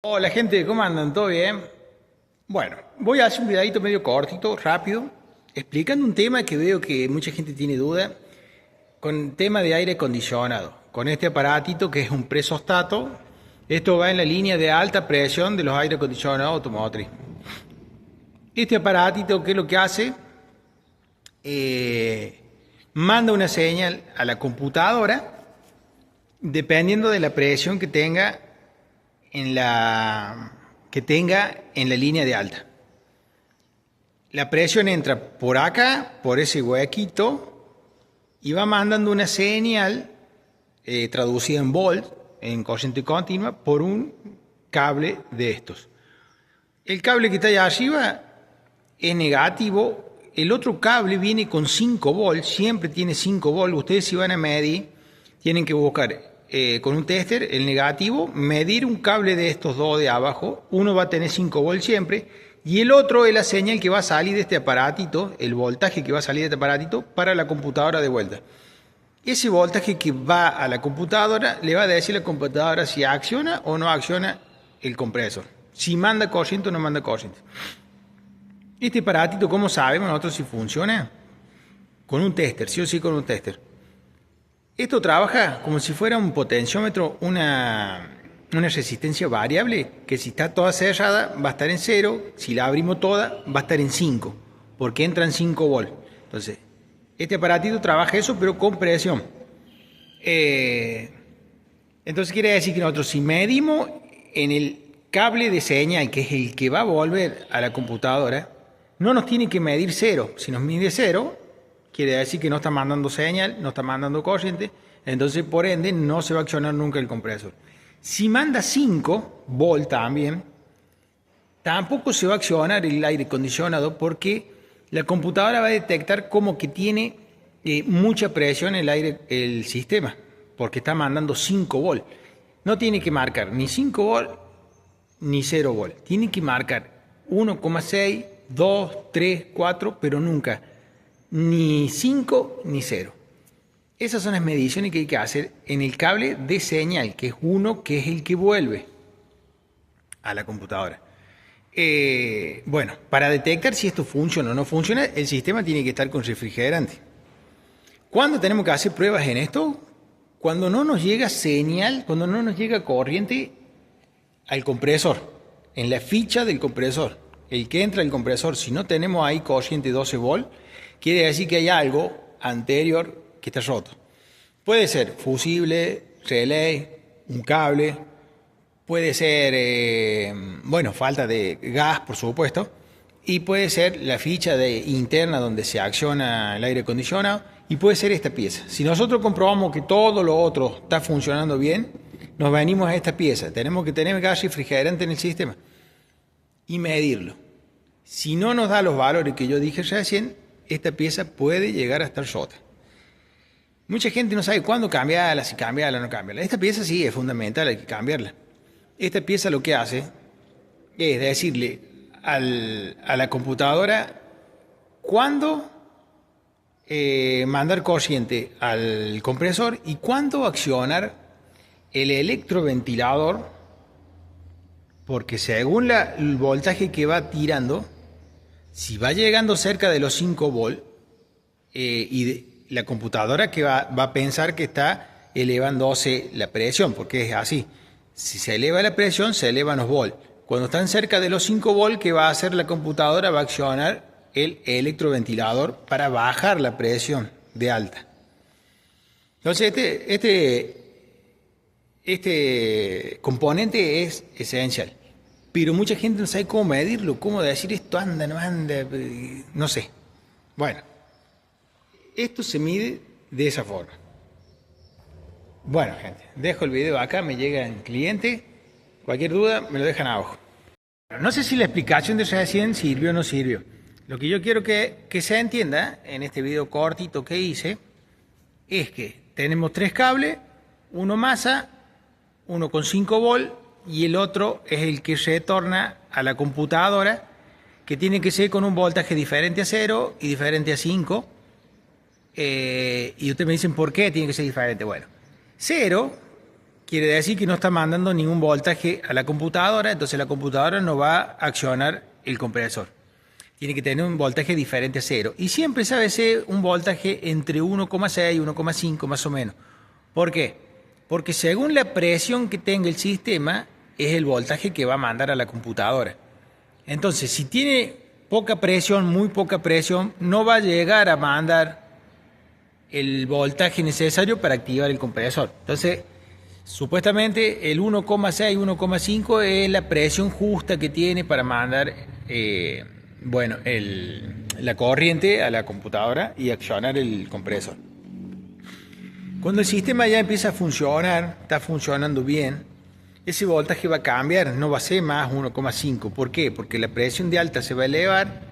Hola gente, ¿cómo andan? ¿Todo bien? Bueno, voy a hacer un videito medio cortito, rápido, explicando un tema que veo que mucha gente tiene duda, con el tema de aire acondicionado, con este aparatito que es un presostato. Esto va en la línea de alta presión de los aire acondicionados automotriz. Este aparatito, ¿qué es lo que hace? Manda una señal a la computadora dependiendo de la presión que tenga en la línea de alta. La presión entra por acá, por ese huequito, y va mandando una señal traducida en volt, en corriente continua, por un cable de estos. El cable que está allá arriba es negativo. El otro cable viene con 5 volts, siempre tiene 5 volts. Ustedes si van a medir, tienen que buscar con un tester el negativo, medir un cable de estos dos de abajo. Uno va a tener 5 volts siempre y el otro es la señal que va a salir de este aparatito, el voltaje que va a salir de este aparatito para la computadora de vuelta. Ese voltaje que va a la computadora le va a decir a la computadora si acciona o no acciona el compresor, si manda corriente o no manda corriente. Este aparatito, ¿cómo sabemos nosotros si funciona? Con un tester, sí o sí con un tester. Esto trabaja como si fuera un potenciómetro, una resistencia variable, que si está toda cerrada va a estar en 0, si la abrimos toda va a estar en 5, porque entran 5 volts. Entonces, este aparatito trabaja eso, pero con presión. Entonces quiere decir que nosotros si medimos en el cable de señal, que es el que va a volver a la computadora, no nos tiene que medir 0. Si nos mide 0, quiere decir que no está mandando señal, no está mandando corriente, entonces por ende no se va a accionar nunca el compresor. Si manda 5 volts también, tampoco se va a accionar el aire acondicionado porque la computadora va a detectar como que tiene mucha presión el sistema, porque está mandando 5 volts. No tiene que marcar ni 5 volts ni 0 volts. Tiene que marcar 1,6, 2, 3, 4, pero nunca ni 5 ni 0. Esas son las mediciones que hay que hacer en el cable de señal, que es uno, que es el que vuelve a la computadora. Bueno, para detectar si esto funciona o no funciona, el sistema tiene que estar con refrigerante. ¿Cuándo tenemos que hacer pruebas en esto? Cuando no nos llega señal, cuando no nos llega corriente al compresor, en la ficha del compresor, el que entra al compresor, si no tenemos ahí corriente 12 volts, quiere decir que hay algo anterior que está roto. Puede ser fusible, relay, un cable, puede ser, falta de gas, por supuesto, y puede ser la ficha interna donde se acciona el aire acondicionado, y puede ser esta pieza. Si nosotros comprobamos que todo lo otro está funcionando bien, nos venimos a esta pieza. Tenemos que tener gas refrigerante en el sistema y medirlo. Si no nos da los valores que yo dije recién, esta pieza puede llegar a estar rota. Mucha gente no sabe cuándo cambiarla, si cambiarla o no cambiarla. Esta pieza sí es fundamental, hay que cambiarla. Esta pieza lo que hace es decirle a la computadora cuándo mandar corriente al compresor y cuándo accionar el electroventilador, porque según el voltaje que va tirando, si va llegando cerca de los 5 volts, la computadora que va a pensar que está elevándose la presión, porque es así. Si se eleva la presión, se elevan los volts. Cuando están cerca de los 5 volts, ¿qué va a hacer la computadora? Va a accionar el electroventilador para bajar la presión de alta. Entonces, este componente es esencial. Pero mucha gente no sabe cómo medirlo, cómo decir esto anda, no anda, no sé. Bueno, esto se mide de esa forma. Bueno, gente, dejo el video acá, me llega el cliente. Cualquier duda me lo dejan abajo. No sé si la explicación de recién sirvió o no sirvió. Lo que yo quiero que se entienda en este video cortito que hice es que tenemos 3 cables, uno masa, uno con 5 volts y el otro es el que retorna a la computadora, que tiene que ser con un voltaje diferente a 0 y diferente a 5. Y ustedes me dicen, ¿por qué tiene que ser diferente? Bueno, 0 quiere decir que no está mandando ningún voltaje a la computadora, entonces la computadora no va a accionar el compresor. Tiene que tener un voltaje diferente a cero. Y siempre sabe ser un voltaje entre 1,6 y 1,5 más o menos. ¿Por qué? Porque según la presión que tenga el sistema, es el voltaje que va a mandar a la computadora. Entonces, si tiene poca presión, muy poca presión, no va a llegar a mandar el voltaje necesario para activar el compresor. Entonces, supuestamente el 1,6, 1,5 es la presión justa que tiene para mandar la corriente a la computadora y accionar el compresor. Cuando el sistema ya empieza a funcionar, está funcionando bien, ese voltaje va a cambiar, no va a ser más 1,5. ¿Por qué? Porque la presión de alta se va a elevar,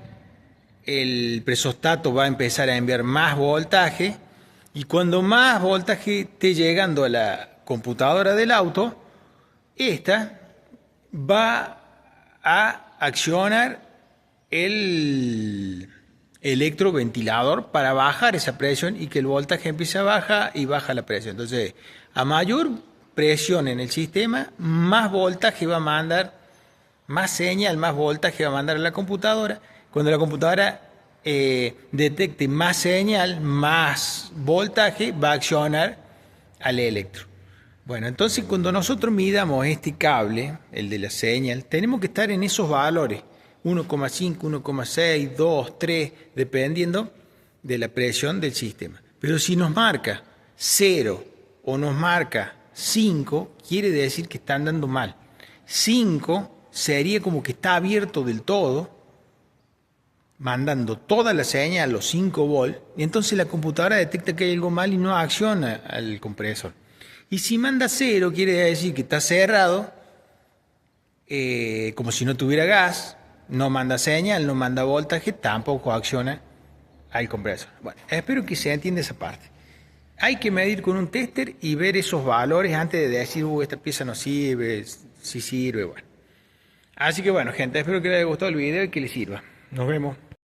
el presostato va a empezar a enviar más voltaje, y cuando más voltaje esté llegando a la computadora del auto, esta va a accionar el electroventilador para bajar esa presión y que el voltaje empiece a bajar y baja la presión. Entonces, a mayor presión en el sistema, más voltaje va a mandar, más señal, más voltaje va a mandar a la computadora. Cuando la computadora detecte más señal, más voltaje, va a accionar al electro. Bueno, entonces cuando nosotros midamos este cable, el de la señal, tenemos que estar en esos valores, 1,5, 1,6, 2, 3, dependiendo de la presión del sistema. Pero si nos marca 0 o nos marca 5, quiere decir que está andando mal. 5 sería como que está abierto del todo, mandando toda la señal a los 5 volts, y entonces la computadora detecta que hay algo mal y no acciona al compresor. Y si manda 0, quiere decir que está cerrado, como si no tuviera gas, no manda señal, no manda voltaje, tampoco acciona al compresor. Bueno, espero que se entienda esa parte. Hay que medir con un tester y ver esos valores antes de decir, esta pieza no sirve, si sirve, bueno. Así que bueno, gente, espero que les haya gustado el video y que les sirva. Nos vemos.